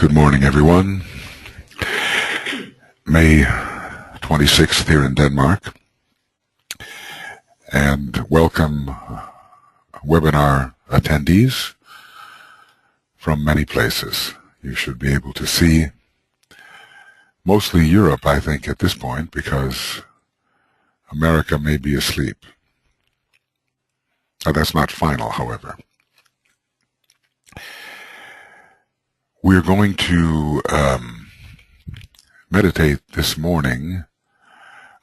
Good morning, everyone. May 26th here in Denmark, and welcome webinar attendees from many places. You should be able to see mostly Europe, I think, at this point, because America may be asleep. That's not final, however. We're going to meditate this morning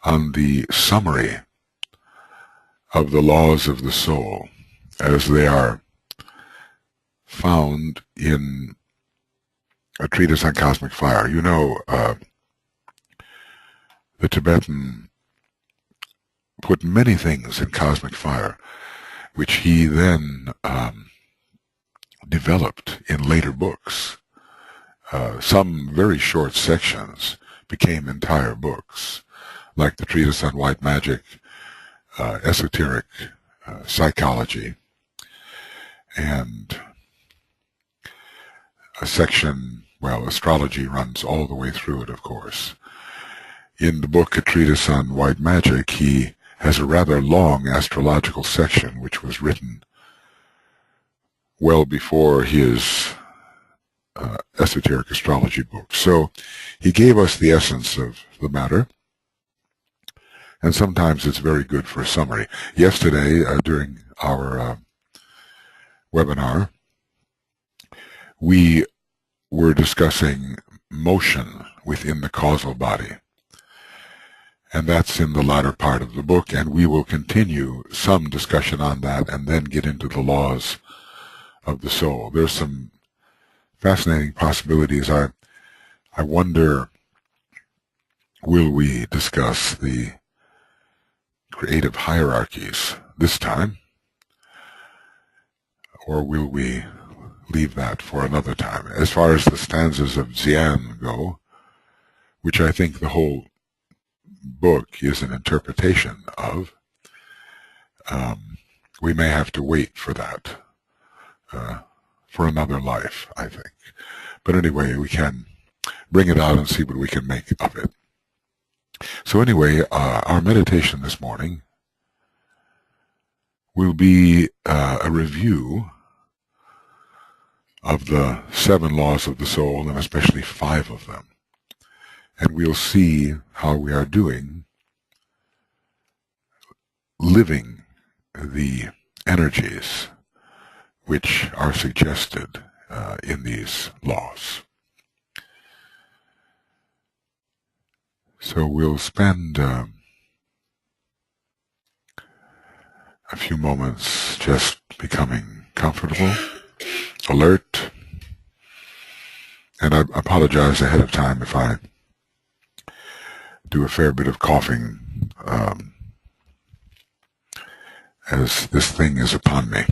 on the summary of the laws of the soul as they are found in a treatise on cosmic fire. You know, the Tibetan put many things in cosmic fire, which he then developed in later books. Some very short sections became entire books, like the Treatise on White Magic, Esoteric Psychology, and a section, well, astrology runs all the way through it, of course. In the book, A Treatise on White Magic, he has a rather long astrological section, which was written well before his esoteric astrology book. So he gave us the essence of the matter, and sometimes it's very good for a summary. Yesterday, during our webinar, we were discussing motion within the causal body, and that's in the latter part of the book, and we will continue some discussion on that and then get into the laws of the soul. There's some fascinating possibilities. I wonder, will we discuss the creative hierarchies this time, or will we leave that for another time? As far as the stanzas of Xian go, which I think the whole book is an interpretation of, we may have to wait for that for another life, I think. But anyway, we can bring it out and see what we can make of it. So anyway, our meditation this morning will be a review of the 7 laws of the soul, and especially 5 of them. And we'll see how we are doing living the energies which are suggested in these laws. So we'll spend a few moments just becoming comfortable, alert, and I apologize ahead of time if I do a fair bit of coughing as this thing is upon me.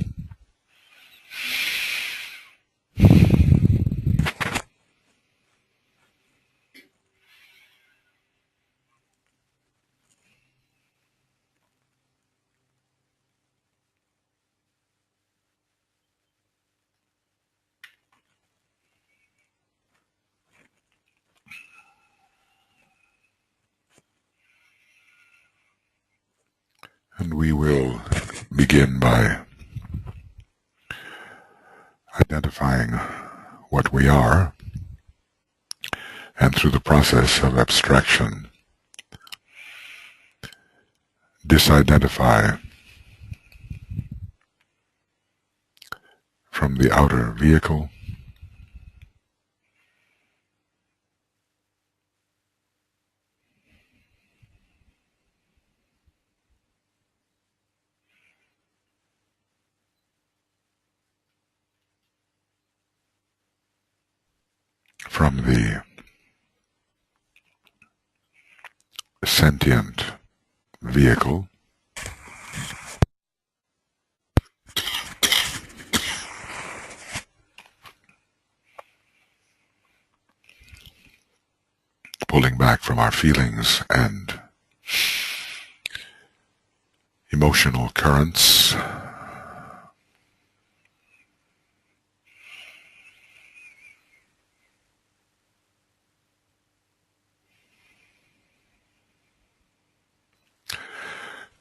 And we will begin by identifying what we are, and through the process of abstraction, disidentify from the outer vehicle, from the sentient vehicle, pulling back from our feelings and emotional currents,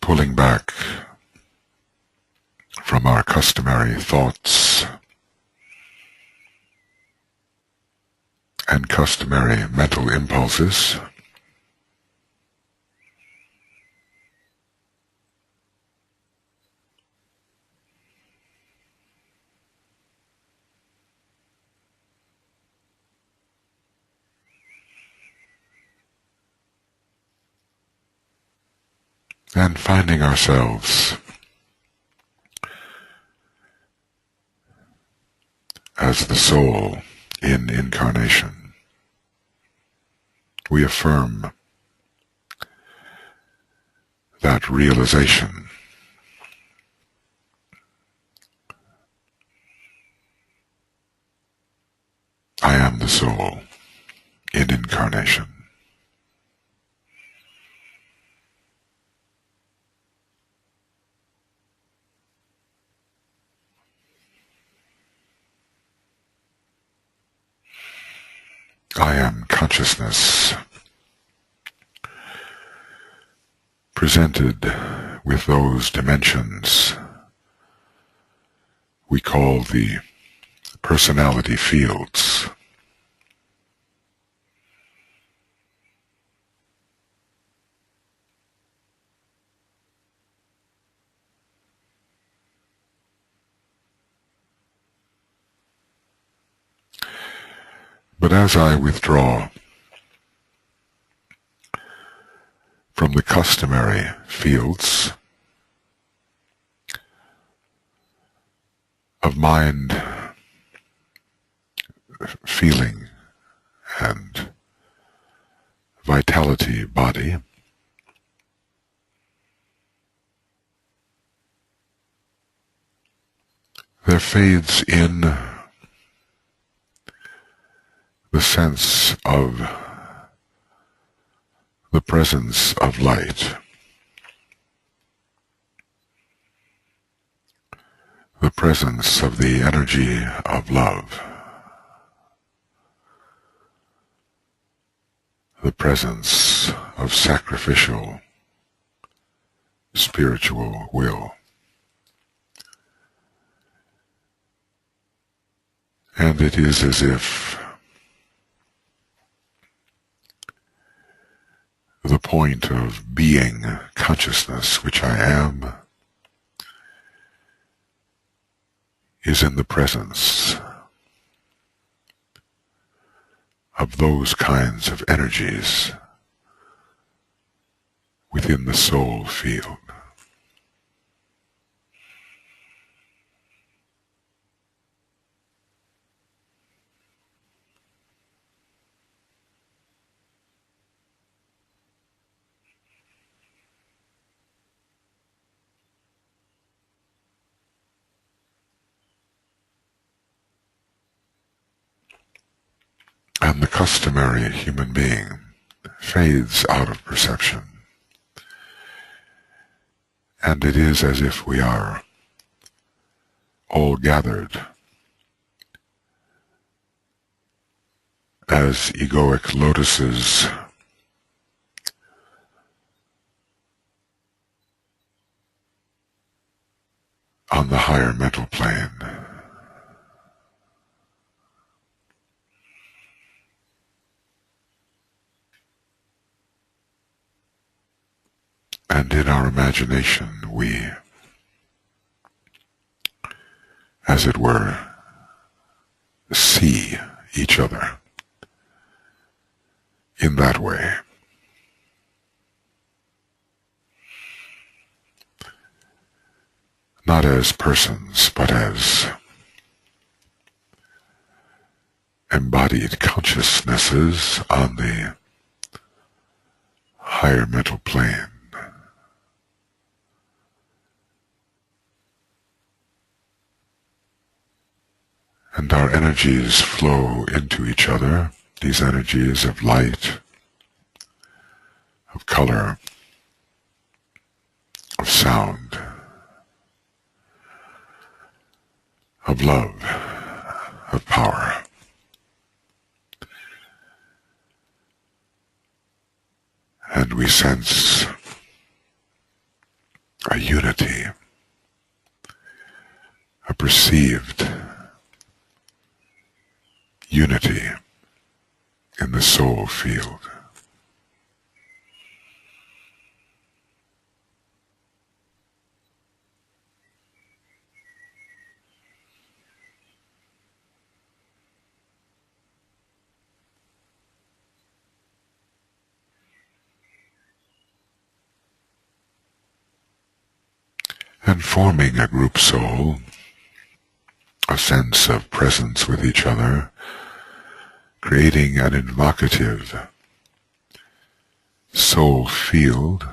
pulling back from our customary thoughts and customary mental impulses, and finding ourselves as the soul in incarnation, we affirm that realization. I am the soul in incarnation. I am consciousness presented with those dimensions we call the personality fields. But as I withdraw from the customary fields of mind, feeling, and vitality body, there fades in the sense of the presence of light, the presence of the energy of love, the presence of sacrificial spiritual will. And it is as if the point of being consciousness, which I am, is in the presence of those kinds of energies within the soul field. And the customary human being fades out of perception, and it is as if we are all gathered as egoic lotuses on the higher mental plane. And in our imagination we, as it were, see each other in that way. Not as persons, but as embodied consciousnesses on the higher mental plane. And our energies flow into each other, these energies of light, of color, of sound, of love, of power. And we sense a unity, a perceived unity in the soul field. And forming a group soul, a sense of presence with each other, creating an invocative soul field,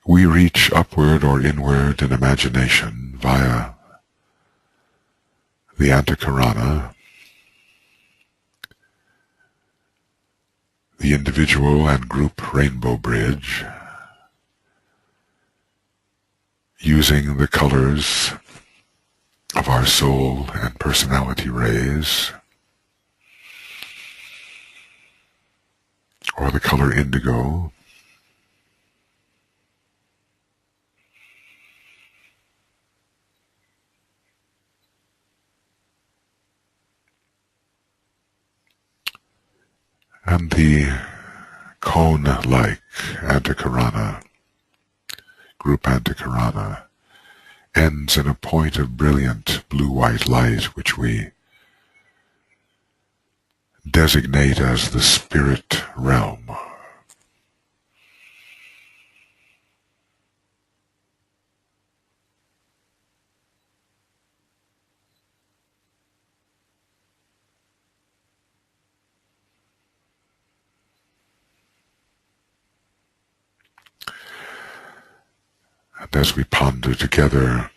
we reach upward or inward in imagination via the Antakarana, the individual and group rainbow bridge, using the colors of our soul and personality rays, or the color indigo, and the cone-like Antakarana, group Antakarana, ends in a point of brilliant blue-white light which we designate as the spirit realm. And as we ponder together,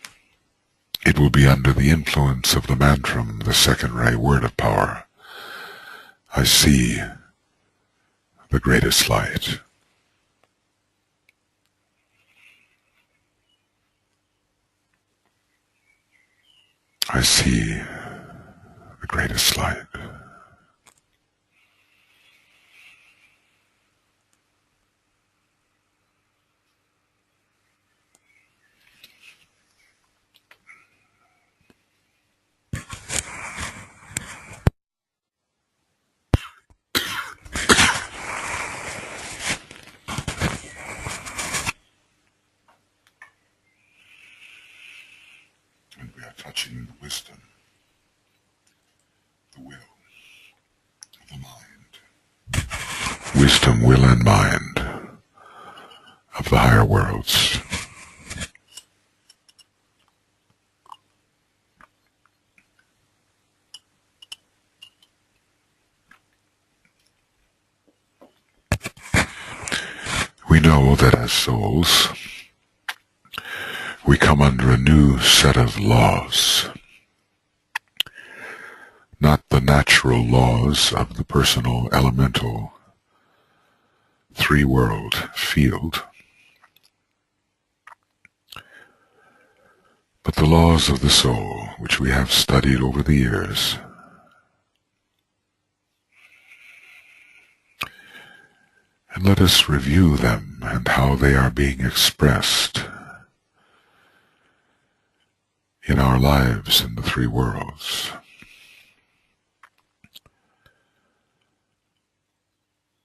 it will be under the influence of the mantram, the second ray word of power. I see the greatest light. I see the greatest light. And we are touching the wisdom, the will, the mind. Wisdom, will, and mind of the higher worlds. We know that as souls, we come under a new set of laws, not the natural laws of the personal elemental three-world field, but the laws of the soul, which we have studied over the years. And let us review them and how they are being expressed in our lives in the three worlds.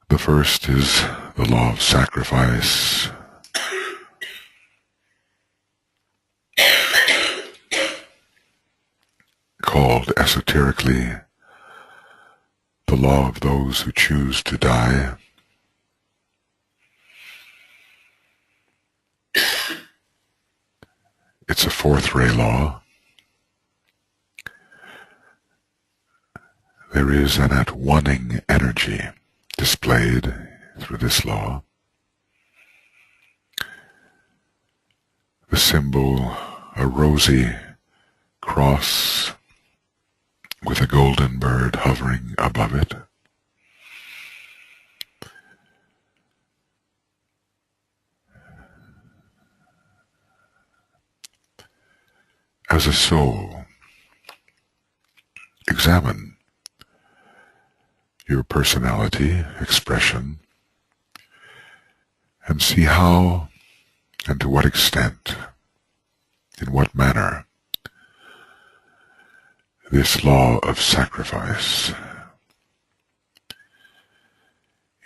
The first is the law of sacrifice, called esoterically the law of those who choose to die. It's a fourth ray law. There is an at-oneing energy displayed through this law. The symbol, a rosy cross with a golden bird hovering above it. As a soul, examine your personality, expression, and see how and to what extent, in what manner, this law of sacrifice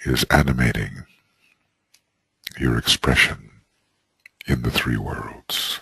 is animating your expression in the three worlds.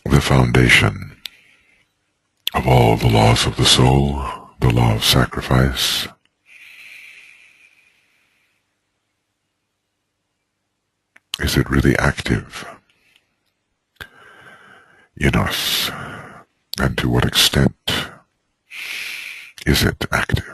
The foundation of all the laws of the soul, the law of sacrifice, is it really active in us, and to what extent is it active?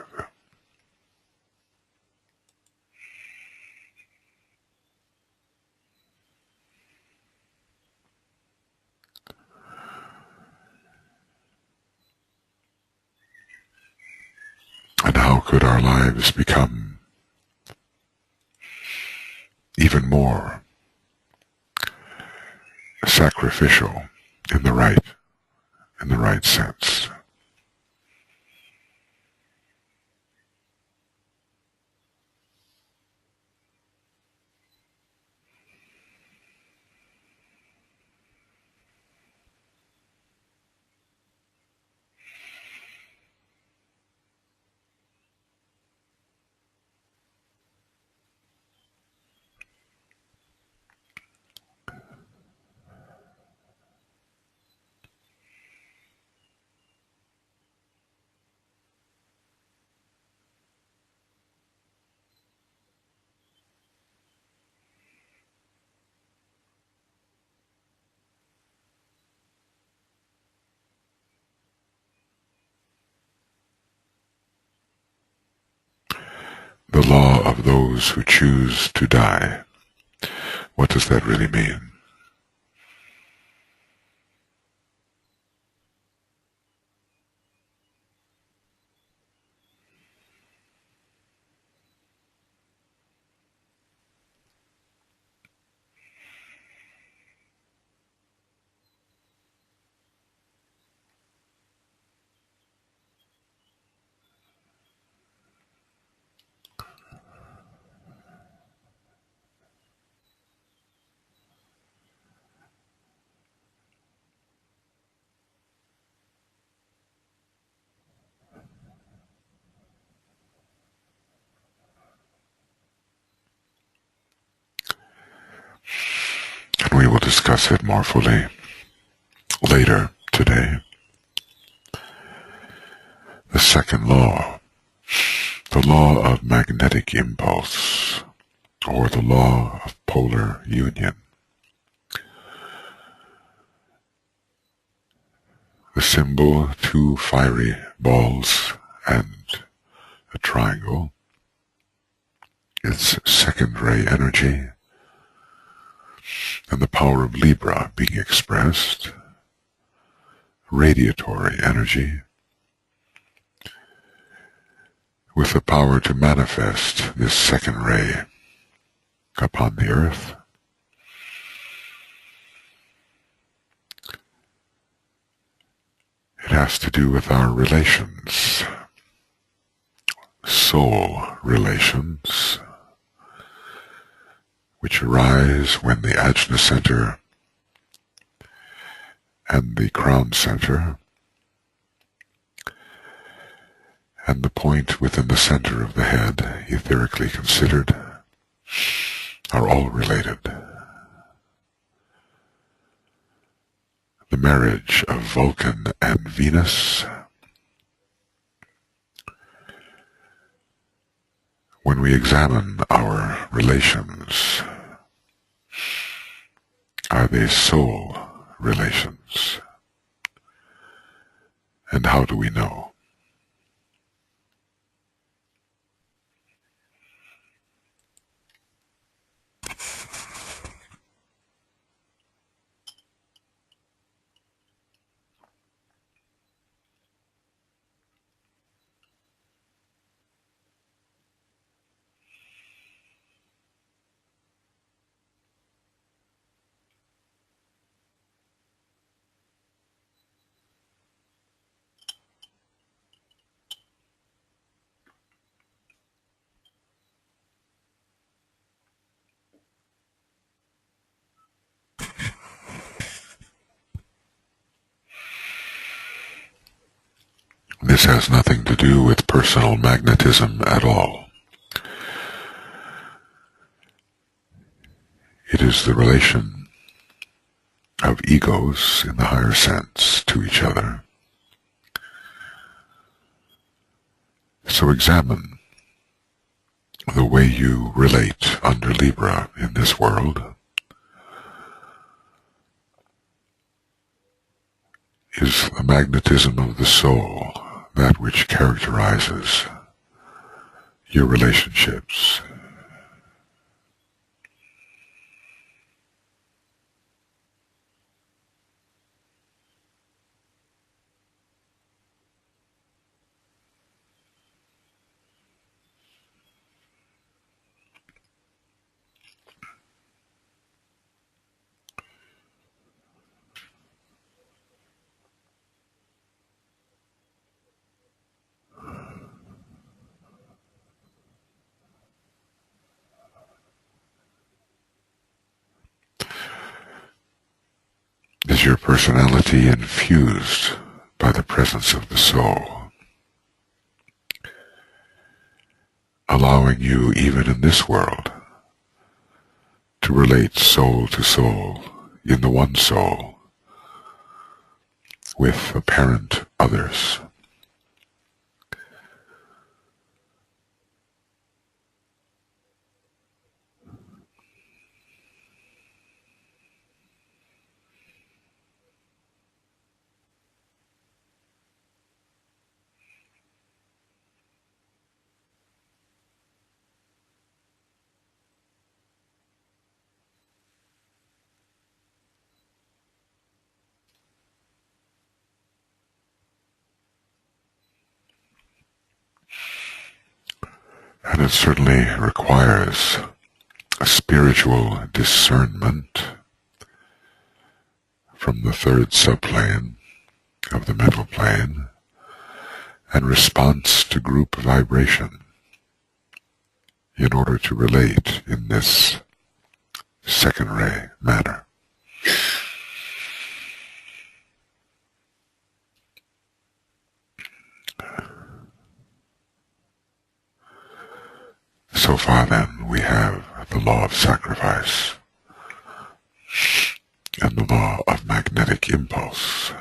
And how could our lives become even more sacrificial in the right sense? The law of those who choose to die. What does that really mean? And we will discuss it more fully later today. The second law, the law of magnetic impulse, or the law of polar union. The symbol, two fiery balls and a triangle, its second ray energy, and the power of Libra being expressed, radiatory energy, with the power to manifest this second ray upon the earth, It has to do with our relations, soul relations, which arise when the ajna center and the crown center and the point within the center of the head, etherically considered, are all related. The marriage of Vulcan and Venus, when we examine our relations, are they soul relations? And how do we know? This has nothing to do with personal magnetism at all. It is the relation of egos in the higher sense to each other. So examine the way you relate under Libra in this world. Is the magnetism of the soul that which characterizes your relationships? Is your personality infused by the presence of the soul, allowing you even in this world to relate soul to soul in the one soul with apparent others? And it certainly requires a spiritual discernment from the third subplane of the mental plane and response to group vibration in order to relate in this second ray manner. So far then, we have the law of sacrifice and the law of magnetic impulse.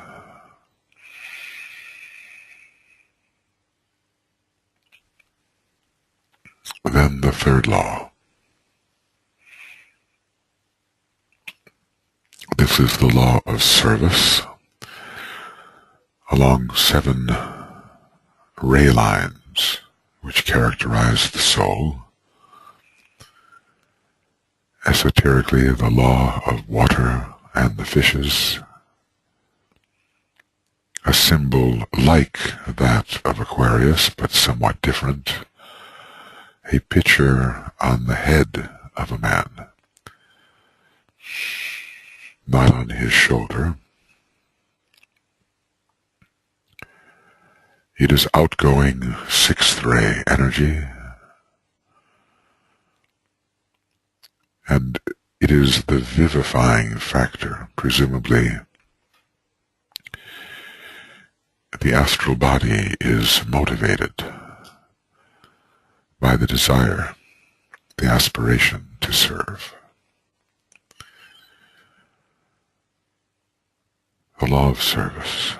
Then the third law. This is the law of service along 7 ray lines which characterize the soul. Esoterically, the law of water and the fishes, a symbol like that of Aquarius but somewhat different, a picture on the head of a man, not on his shoulder. It is outgoing sixth ray energy, and it is the vivifying factor. Presumably, the astral body is motivated by the desire, the aspiration to serve. The law of service.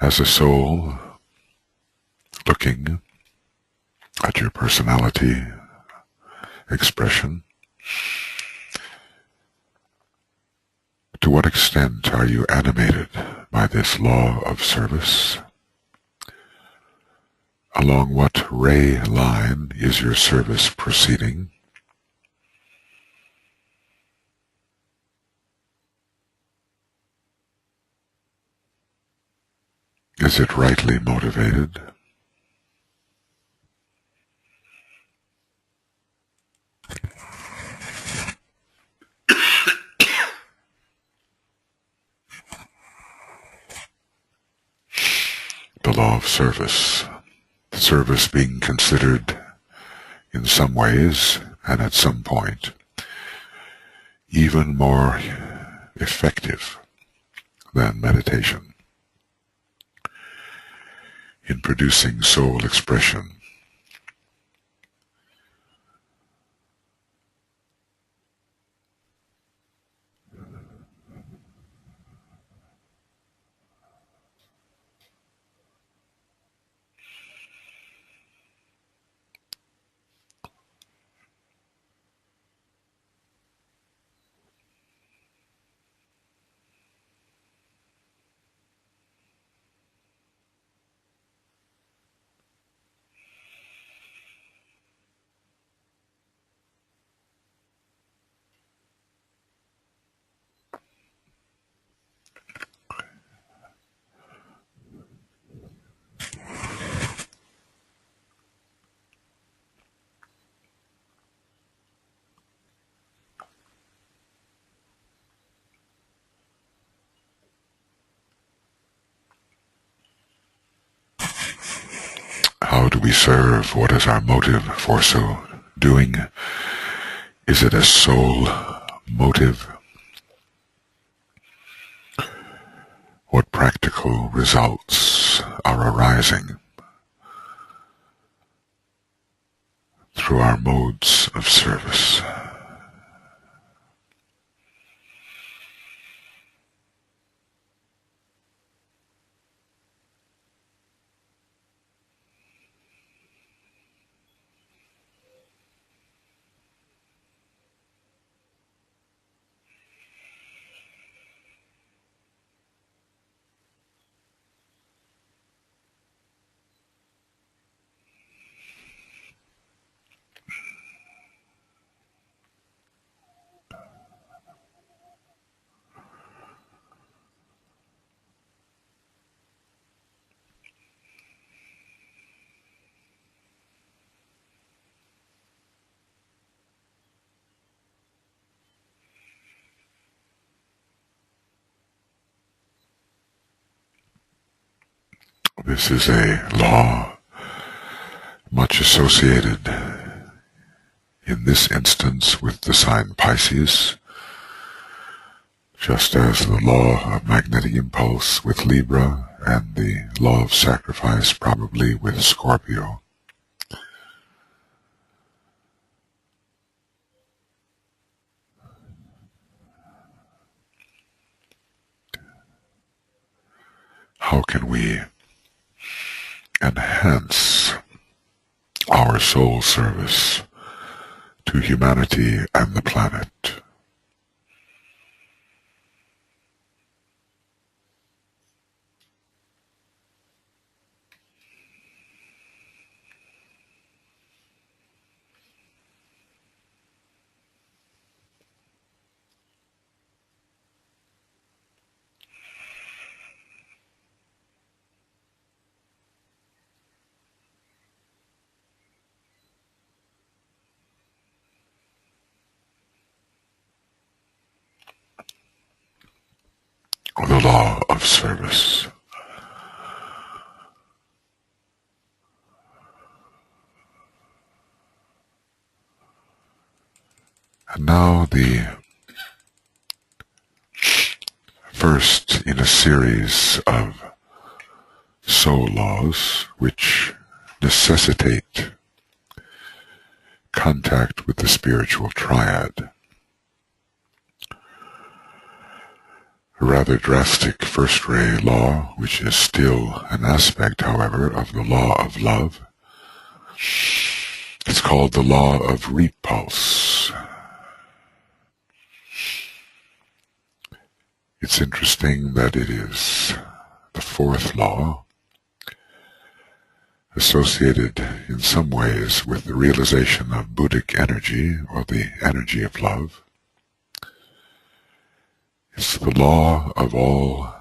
As a soul looking at your personality expression, to what extent are you animated by this law of service? Along what ray line is your service proceeding? Is it rightly motivated? The law of service. Service being considered in some ways, and at some point, even more effective than meditation in producing soul expression. How do we serve? What is our motive for so doing? Is it a soul motive? What practical results are arising through our modes of service? This is a law much associated in this instance with the sign Pisces, just as the law of magnetic impulse with Libra and the law of sacrifice probably with Scorpio. How can we enhance our soul service to humanity and the planet? the law of service. And now the first in a series of soul laws which necessitate contact with the spiritual triad. A rather drastic first-ray law, which is still an aspect, however, of the law of love. It's called the law of repulse. It's interesting that it is the fourth law, associated in some ways with the realization of Buddhic energy, or the energy of love. It's the law of all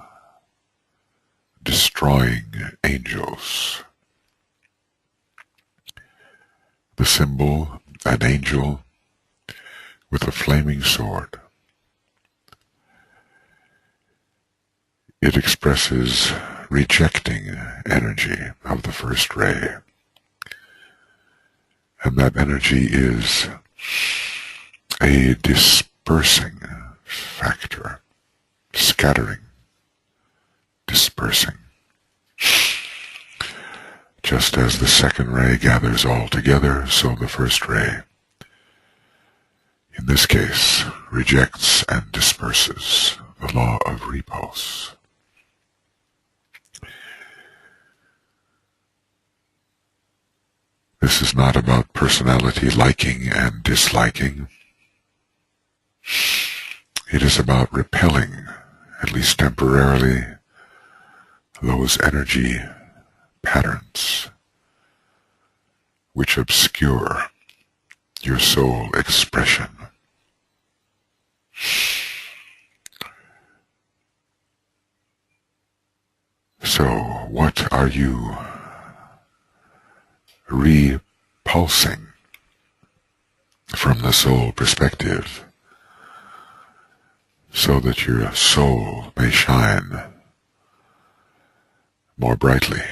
destroying angels. The symbol, an angel with a flaming sword. It expresses rejecting energy of the first ray. And that energy is a dispersing factor, scattering, dispersing. Just as the second ray gathers all together, so the first ray, in this case, rejects and disperses, the law of repulse. This is not about personality liking and disliking. It is about repelling, at least temporarily, those energy patterns which obscure your soul expression. So, what are you repulsing from the soul perspective so that your soul may shine more brightly?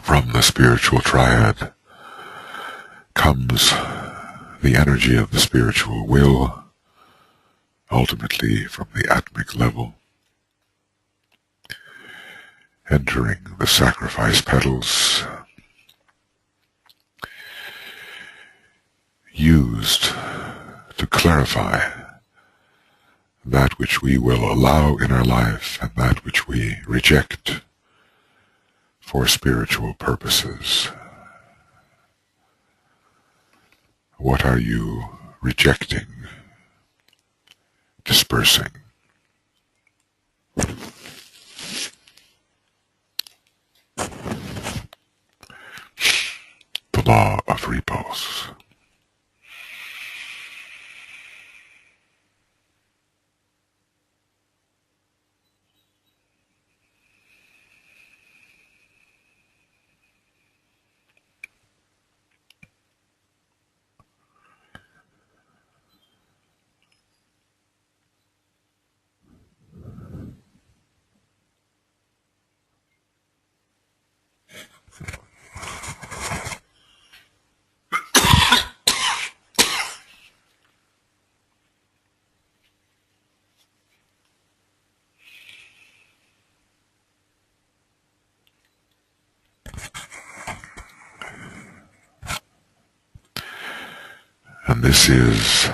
From the spiritual triad comes the energy of the spiritual will, ultimately from the atmic level, entering the sacrifice petals, used to clarify that which we will allow in our life and that which we reject for spiritual purposes. What are you rejecting, dispersing? The law of repulse. And this is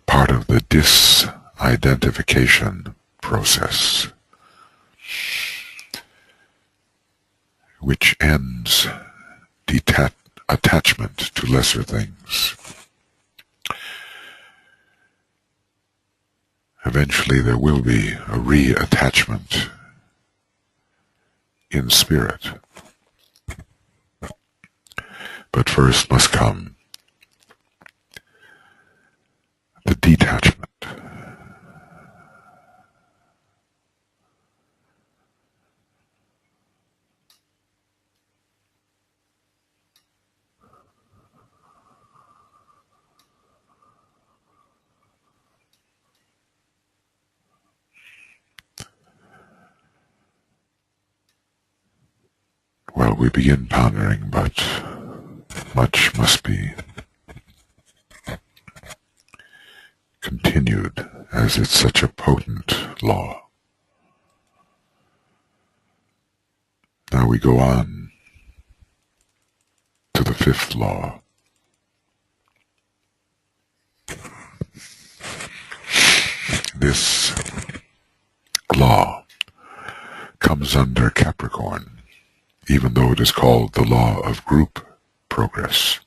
part of the disidentification process, which ends attachment to lesser things. Eventually there will be a reattachment in spirit. But first must come the detachment. Well, we begin pondering, but much must be continued, as it's such a potent law. Now we go on to the fifth law. This law comes under Capricorn, even though it is called the law of group progress.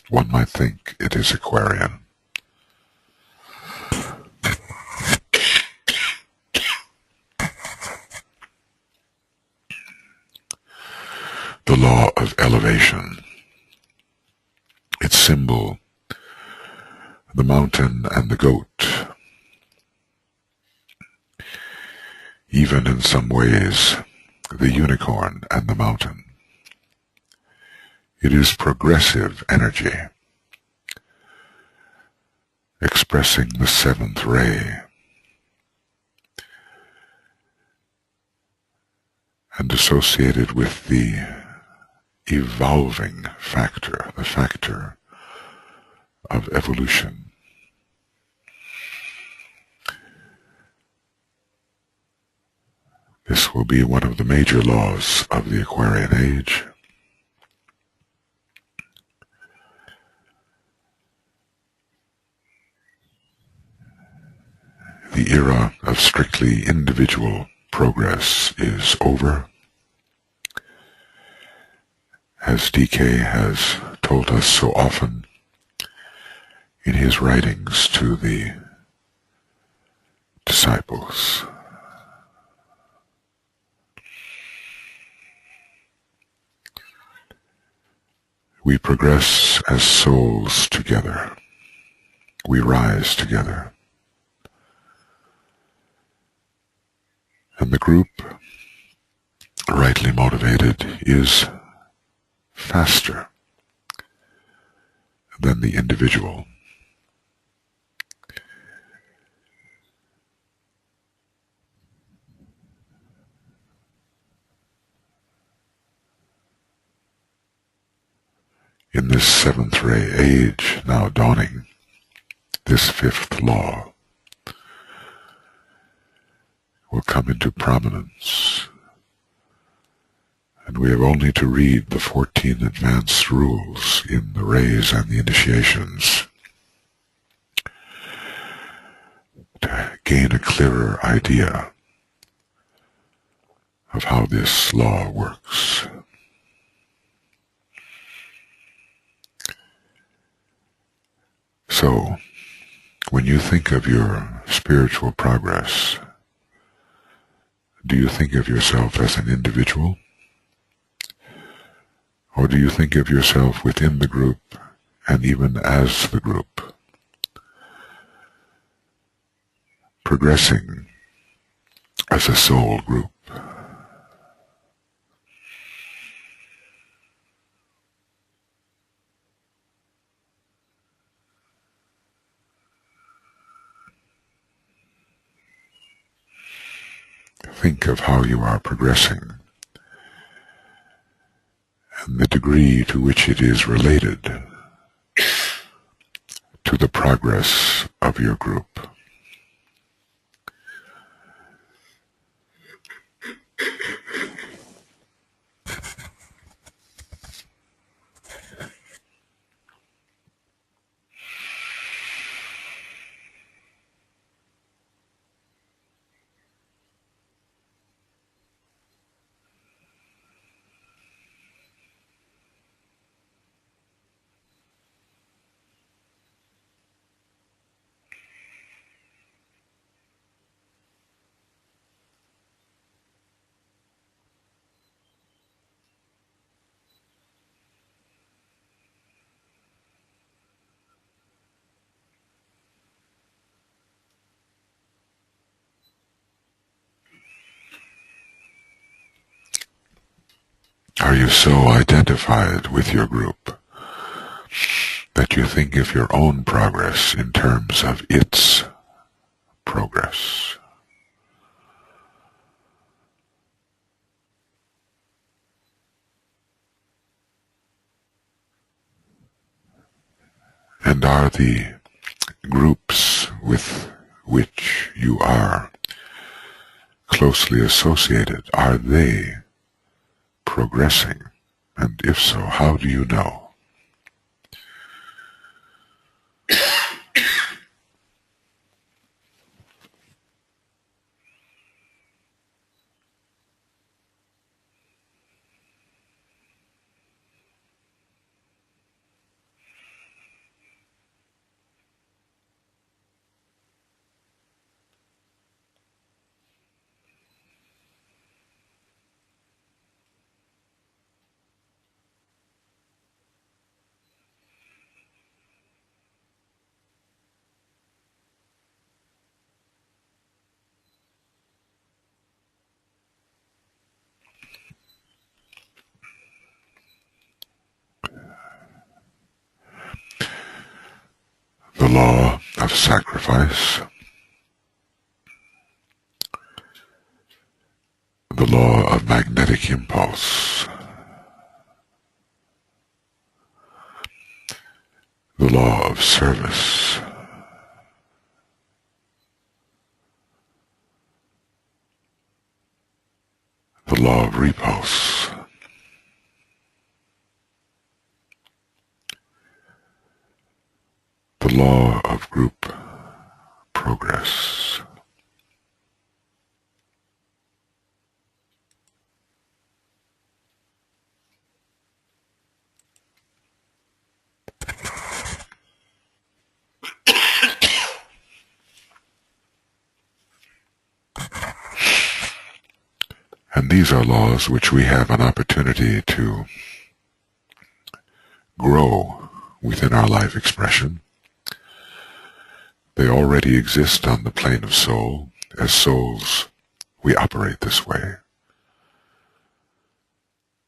One might think it is Aquarian. The law of elevation. Its symbol, the mountain and the goat. Even in some ways, the unicorn and the mountain. It is progressive energy, expressing the seventh ray, and associated with the evolving factor, the factor of evolution. This will be one of the major laws of the Aquarian age. The era of strictly individual progress is over. As DK has told us so often in his writings to the disciples. We progress as souls together. We rise together. And the group, rightly motivated, is faster than the individual. In this seventh ray age now dawning, this fifth law will come into prominence, and we have only to read the 14 advanced rules in the rays and the initiations to gain a clearer idea of how this law works. So, when you think of your spiritual progress, do you think of yourself as an individual? Or do you think of yourself within the group and even as the group, progressing as a soul group? Think of how you are progressing and the degree to which it is related to the progress of your group. you so identified with your group that you think of your own progress in terms of its progress? And are the groups with which you are closely associated, are they progressing? And if so, how do you know? The law of sacrifice, the law of magnetic impulse, the law of service, the law of repulse, the law of group progress. And these are laws which we have an opportunity to grow within our life expression. They already exist on the plane of soul. As souls, we operate this way.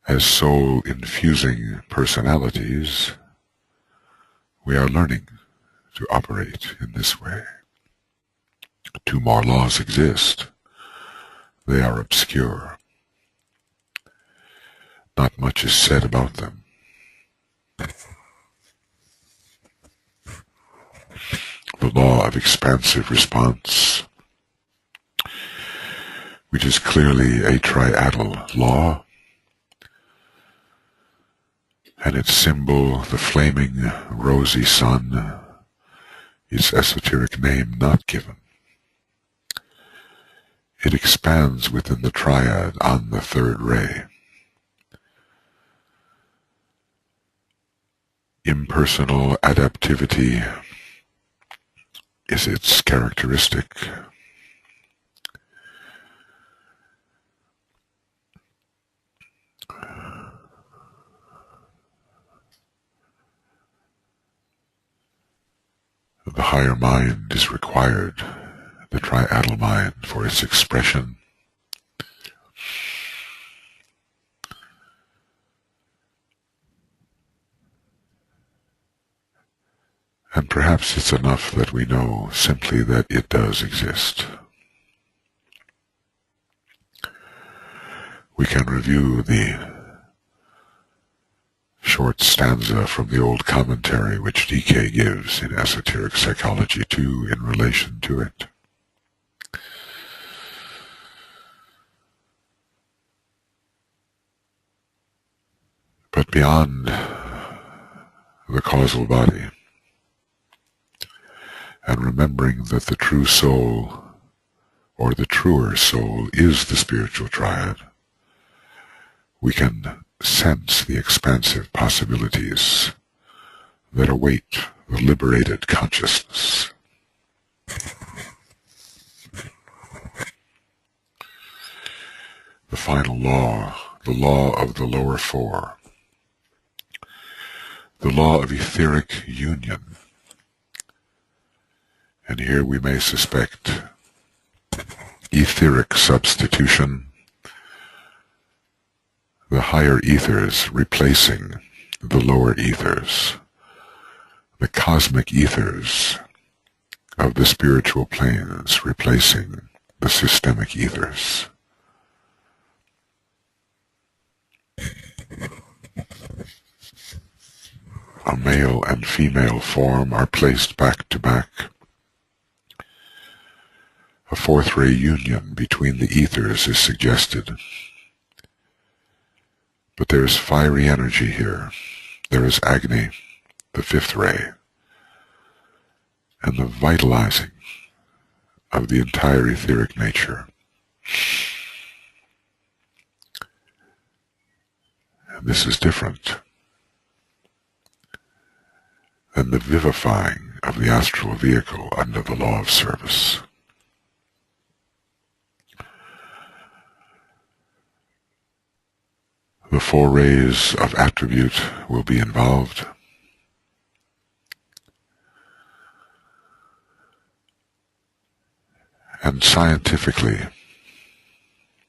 As soul-infusing personalities, we are learning to operate in this way. Two more laws exist. They are obscure. Not much is said about them. The law of expansive response, which is clearly a triadal law, and its symbol, the flaming rosy sun, its esoteric name not given. It expands within the triad on the third ray. Impersonal adaptivity is its characteristic. The higher mind is required, the triadal mind, for its expression. And perhaps it's enough that we know simply that it does exist. We can review the short stanza from the old commentary which DK gives in Esoteric Psychology 2 in relation to it. But beyond the causal body, and remembering that the true soul, or the truer soul, is the spiritual triad, we can sense the expansive possibilities that await the liberated consciousness. The final law, the law of the lower four, the law of etheric union. And here we may suspect etheric substitution, the higher ethers replacing the lower ethers, the cosmic ethers of the spiritual planes replacing the systemic ethers. A male and female form are placed back to back. A fourth ray union between the ethers is suggested. But there is fiery energy here. There is Agni, the fifth ray, and the vitalizing of the entire etheric nature. And this is different than the vivifying of the astral vehicle under the law of service. The four rays of attribute will be involved. And scientifically,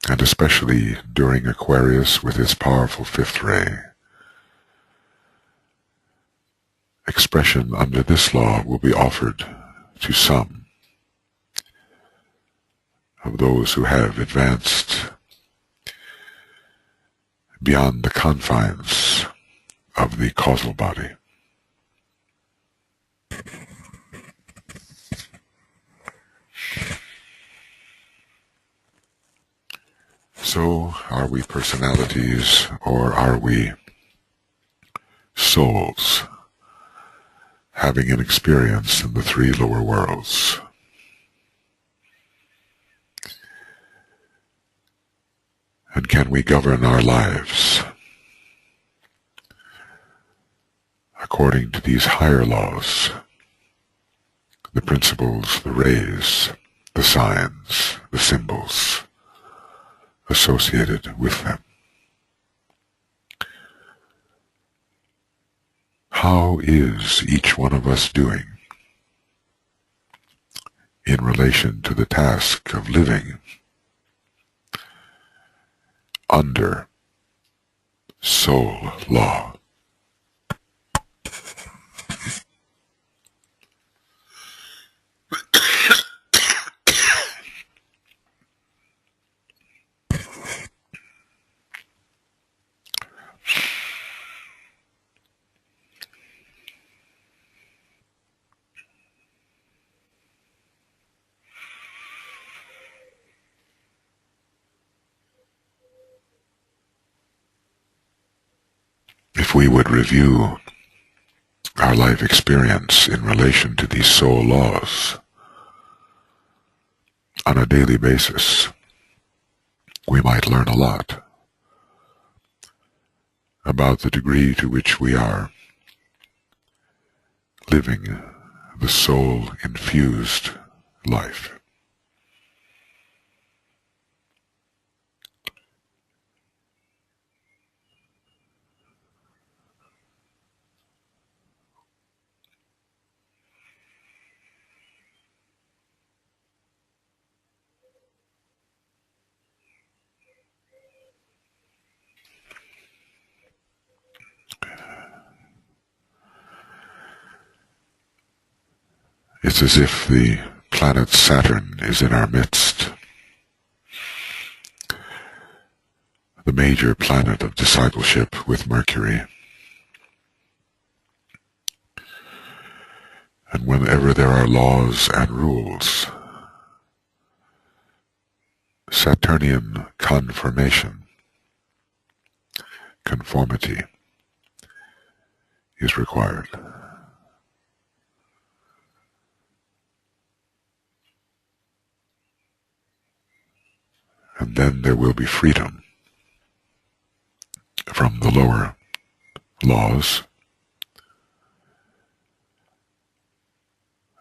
and especially during Aquarius with its powerful fifth ray, expression under this law will be offered to some of those who have advanced beyond the confines of the causal body. So, are we personalities or are we souls having an experience in the three lower worlds? And can we govern our lives according to these higher laws, the principles, the rays, the signs, the symbols associated with them? How is each one of us doing in relation to the task of living under soul law? If we would review our life experience in relation to these soul laws on a daily basis, we might learn a lot about the degree to which we are living the soul-infused life. It's as if the planet Saturn is in our midst, the major planet of discipleship with Mercury. And whenever there are laws and rules, Saturnian conformity is required. And then there will be freedom from the lower laws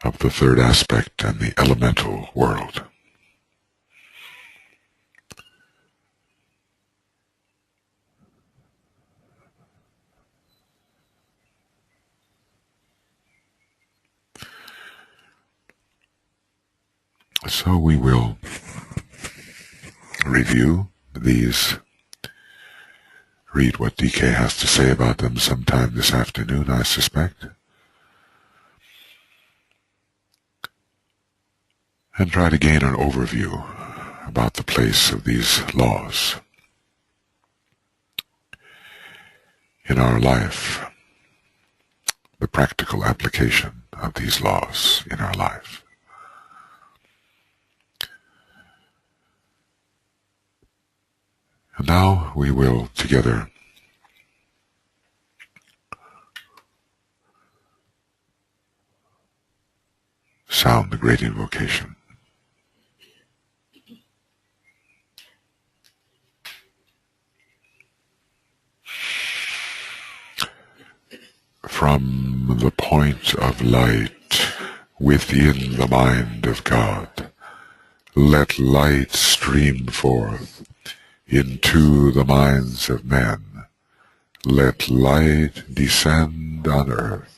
of the third aspect and the elemental world. So we will review these read what DK has to say about them sometime this afternoon, I suspect, and try to gain an overview about the place of these laws in our life, the practical application of these laws in our life. And now we will together sound the great invocation. From the point of light within the mind of God, let light stream forth into the minds of men. Let light descend on earth.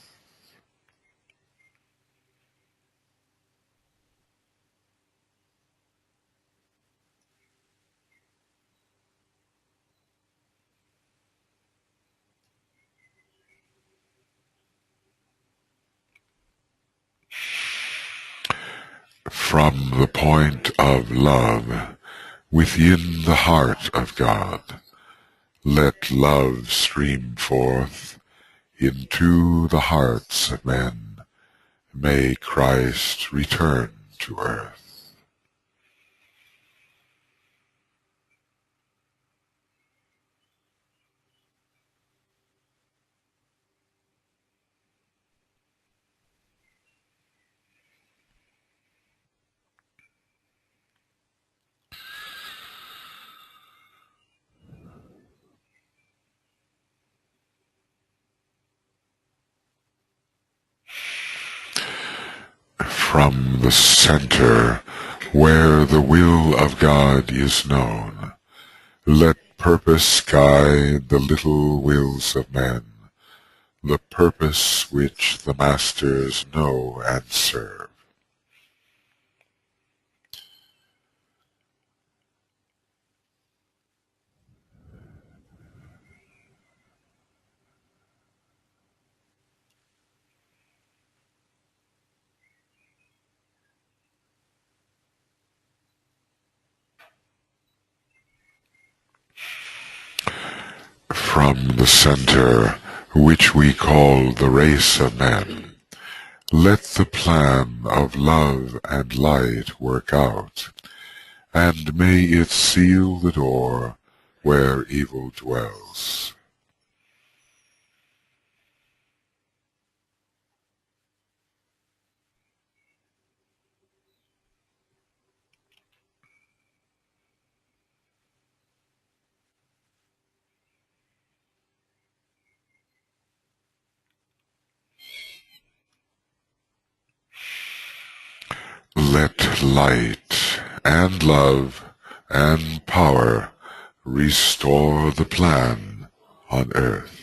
From the point of love within the heart of God, let love stream forth into the hearts of men. May Christ return to earth. From the center where the will of God is known, let purpose guide the little wills of men, the purpose which the masters know and serve. From the center which we call the race of men, let the plan of love and light work out, and may it seal the door where evil dwells. Let light and love and power restore the plan on earth.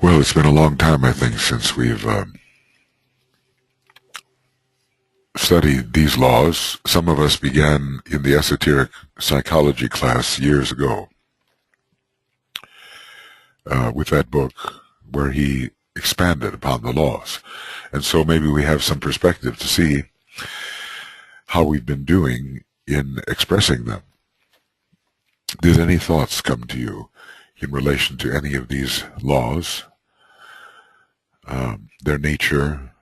Well, it's been a long time, I think, since we've studied these laws. Some of us began in the esoteric psychology class years ago with that book where he expanded upon the laws. And so maybe we have some perspective to see how we've been doing in expressing them. Did any thoughts come to you in relation to any of these laws, their nature,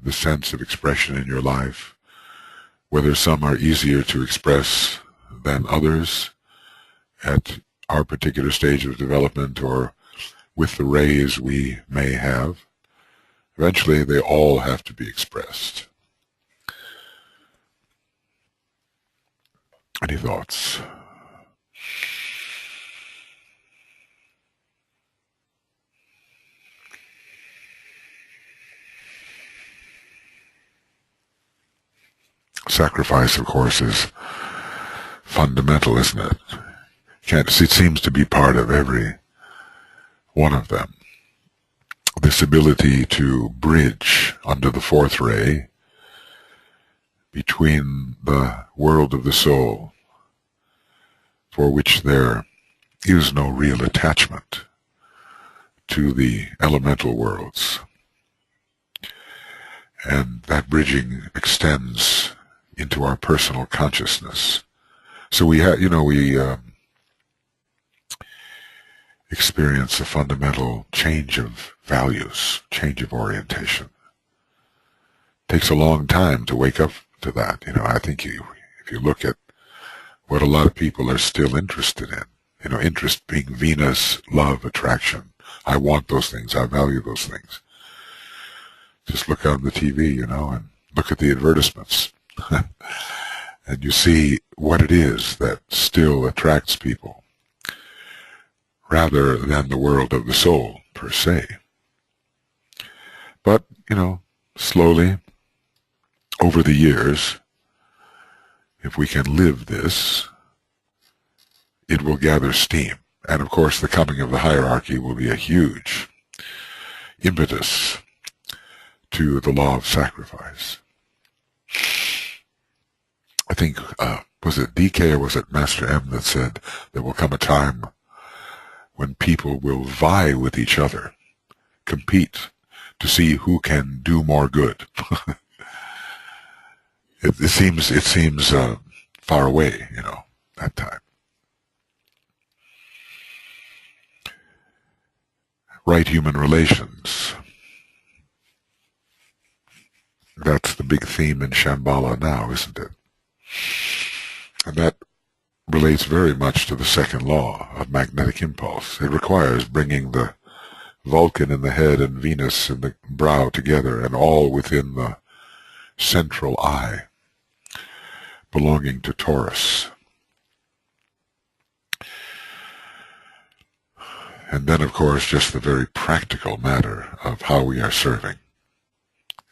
the sense of expression in your life, whether some are easier to express than others at our particular stage of development or with the rays we may have? Eventually, they all have to be expressed. Any thoughts? Sacrifice, of course, is fundamental, isn't it? It seems to be part of every one of them. This ability to bridge under the fourth ray between the world of the soul, for which there is no real attachment, to the elemental worlds. And that bridging extends into our personal consciousness. So we have, we experience a fundamental change of values, change of orientation. It takes a long time to wake up to that. I think if you look at what a lot of people are still interested in, interest being Venus, love, attraction. I want those things. I value those things. Just look on the TV, and look at the advertisements. And you see what it is that still attracts people, rather than the world of the soul, per se. But, slowly, over the years, if we can live this, it will gather steam. And of course, the coming of the hierarchy will be a huge impetus to the law of sacrifice. I think, was it DK or was it Master M that said there will come a time when people will vie with each other, compete to see who can do more good. It seems far away, that time. Right human relations. That's the big theme in Shambhala now, isn't it? And that relates very much to the second law of magnetic impulse. It requires bringing the Vulcan in the head and Venus in the brow together, and all within the central eye, belonging to Taurus. And then, of course, just the very practical matter of how we are serving.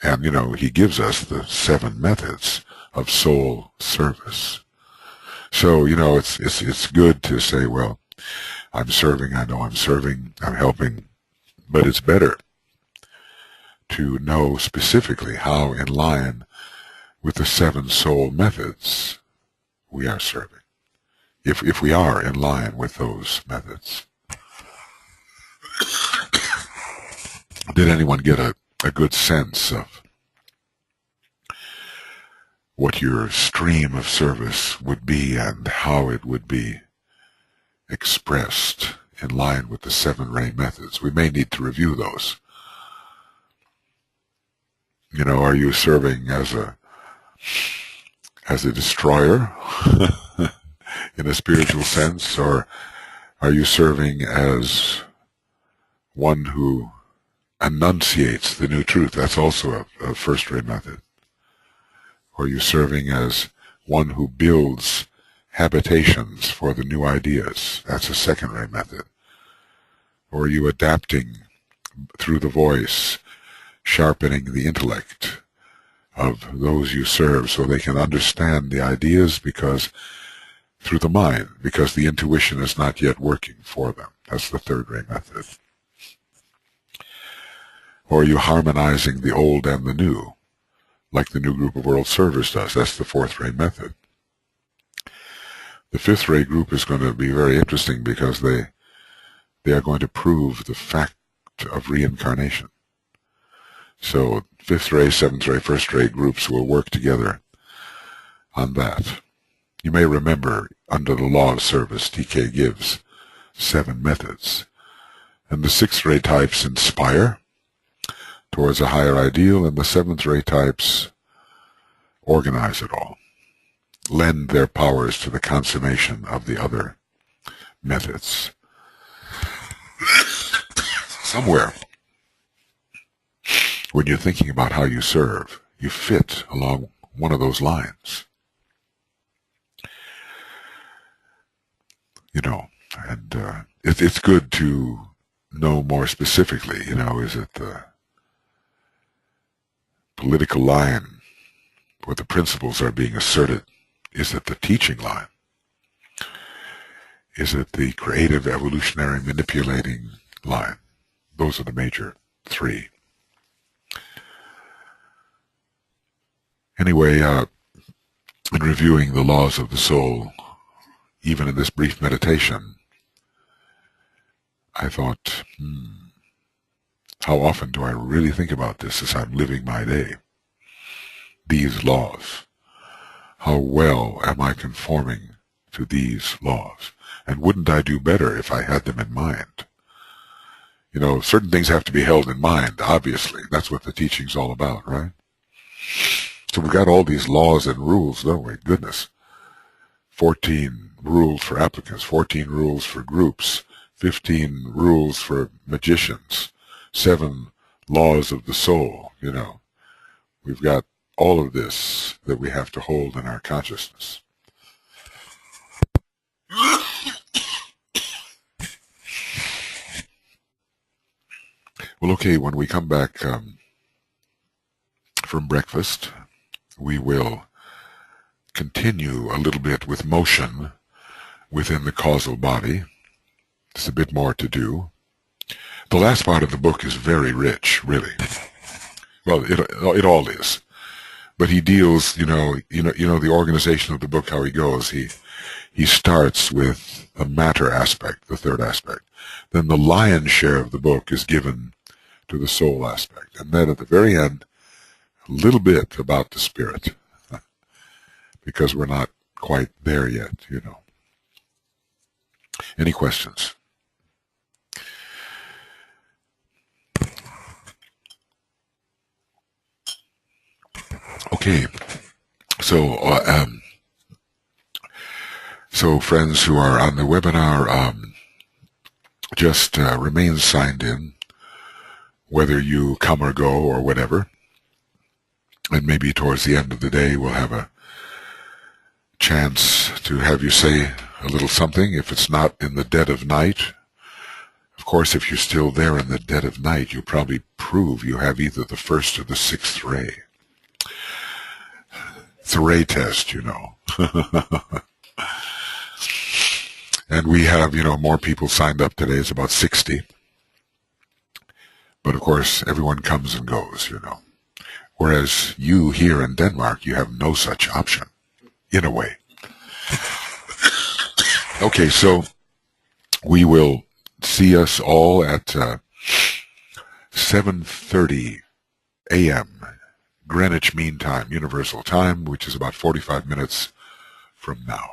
And, he gives us the 7 methods of soul service. So, it's good to say, well, I'm serving, I know I'm serving, I'm helping, but it's better to know specifically how in line with the 7 soul methods we are serving, if we are in line with those methods. Did anyone get a good sense of what your stream of service would be and how it would be expressed in line with the 7-ray methods? We may need to review those. Are you serving as a destroyer in a spiritual sense, or are you serving as one who enunciates the new truth? That's also a first-ray method. Or are you serving as one who builds habitations for the new ideas? That's a second-ray method. Or are you adapting through the voice, sharpening the intellect of those you serve so they can understand the ideas through the mind, because the intuition is not yet working for them? That's the third-ray method. Or are you harmonizing the old and the new like the new group of world servers does. That's the fourth ray method. The fifth ray group is going to be very interesting because they are going to prove the fact of reincarnation. So fifth ray, seventh ray, first ray groups will work together on that. You may remember under the law of service, TK gives 7 methods. And the sixth ray types inspire towards a higher ideal, and the seventh ray types organize it all, lend their powers to the consummation of the other methods. Somewhere, when you're thinking about how you serve, you fit along one of those lines. You know, and it's good to know more specifically, you know, is it the political line where the principles are being asserted? Is it the teaching line? Is it the creative, evolutionary, manipulating line? Those are the major 3. Anyway, in reviewing the laws of the soul, even in this brief meditation, I thought, how often do I really think about this as I'm living my day? These laws. How well am I conforming to these laws? And wouldn't I do better if I had them in mind? You know, certain things have to be held in mind, obviously. That's what the teaching's all about, right? So we've got all these laws and rules, don't we? Goodness. 14 rules for applicants, 14 rules for groups, 15 rules for magicians, 7 laws of the soul, you know. We've got all of this that we have to hold in our consciousness. Well, okay, when we come back from breakfast, we will continue a little bit with motion within the causal body. There's a bit more to do. The last part of the book is very rich, really. Well, it all is. But he deals, you know the organization of the book, how he goes. He starts with the matter aspect, the third aspect. Then the lion's share of the book is given to the soul aspect. And then at the very end, a little bit about the spirit. Because we're not quite there yet, you know. Any questions? Okay, so friends who are on the webinar, just remain signed in, whether you come or go or whatever, and maybe towards the end of the day we'll have a chance to have you say a little something, if it's not in the dead of night. Of course, if you're still there in the dead of night, you'll probably prove you have either the first or the sixth ray. It's a ray test, you know. And we have, you know, more people signed up today. It's about 60. But of course, everyone comes and goes, you know. Whereas you here in Denmark, you have no such option, in a way. Okay, so we will see us all at 7:30 a.m. Greenwich Mean Time, Universal Time, which is about 45 minutes from now.